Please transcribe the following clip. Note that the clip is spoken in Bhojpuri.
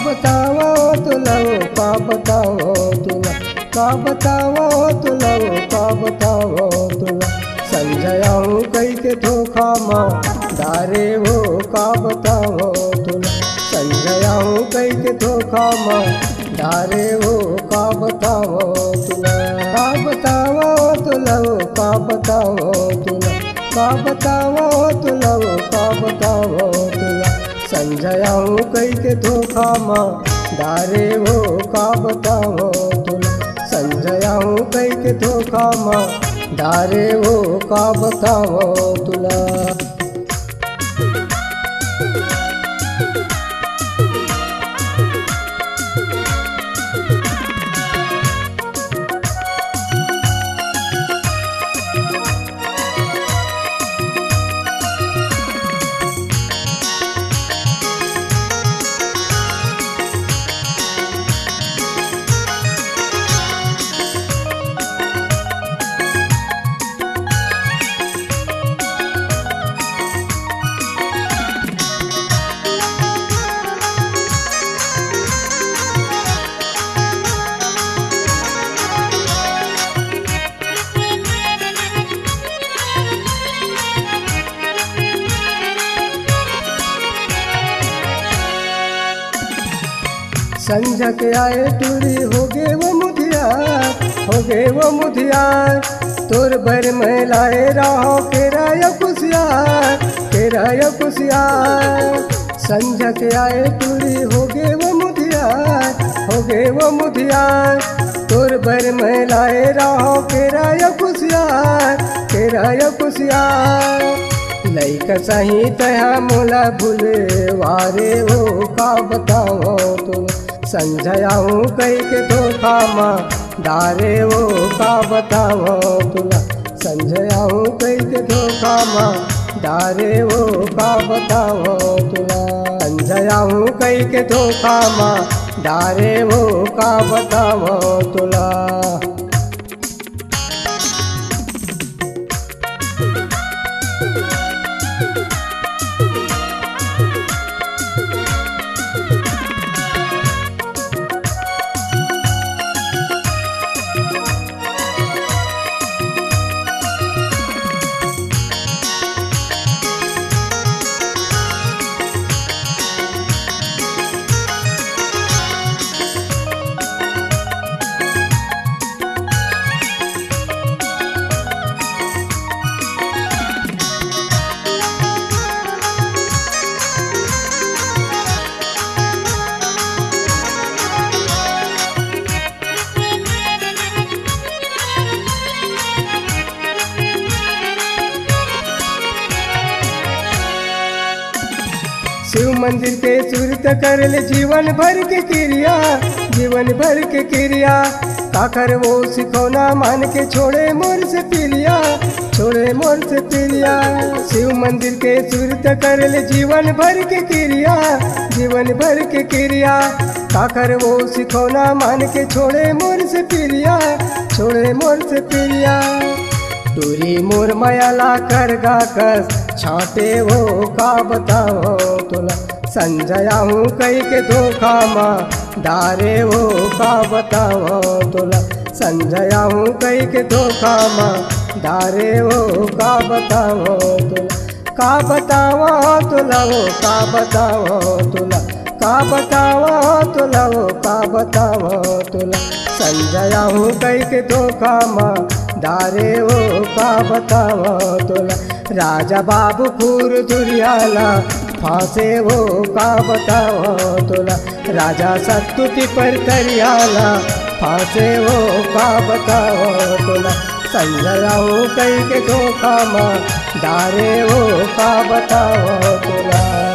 बतावो तुला का बतावो तुला का बतावो तुला का बतावो तुला संजयाऊँ कई के धोखा माँ डारे वो का बतावो तुला संजयाऊँ कई के धोखा माँ डारे वो का बतावो तुला का बतावो तुला का बतावो तुला का बतावो तुला का बतावो तुला संजयाऊँ कई के धोखा माँ डारे वो का बतावो तुला संजयाऊँ कई के धोखा माँ डारे वो का बतावो तुला। संझा के आए टूरी हो गे वो मुधियार तोर भर में लाए रहो केरा खुशियार संझा के आए टूरी हो गे वो मुधियार तोर भर में लाए रहो केरा खुशियार लइका सही तया मोला भूले वारे हो का बताओ तुम संजयाऊँ कई के धोखा माँ डारे वो का बताओ तुला संजयाऊँ कई के धोखा माँ डारे वो का बताओ तुला संजयाऊँ कई के धोखा माँ डारे वो का बताओ तुला। शिव मंदिर के सूरत करल जीवन भर के क्रिया काकर वो सिखौना मान के छोड़े मोर से पिलिया शिव मंदिर के सूरत करल जीवन भर के क्रिया काकर वो सिखौना मान के छोड़े मोर से पिलिया टूरी मोर मायाला कर गाकर छाटे वो का बताओ तुला संजयाऊँ कई के धोखा माँ डारे वो का बताओ तुला संजयाऊँ कई के धोखा माँ डारे वो का बताओ तुला का बताओ तुला वो का बताओ तुला का बताओ तुला वो का बताओ तुला संजयाऊँ कई के धोखा माँ डारे वो का बताओ तुला राजा बाबू खूर दुरियाला फांसे वो का बताओ तुला राजा सत्तुति पर करियाला फांसे वो का बताओ तुला संजयाऊँ कई के धोखा माँ डारे वो का बताओ तुला।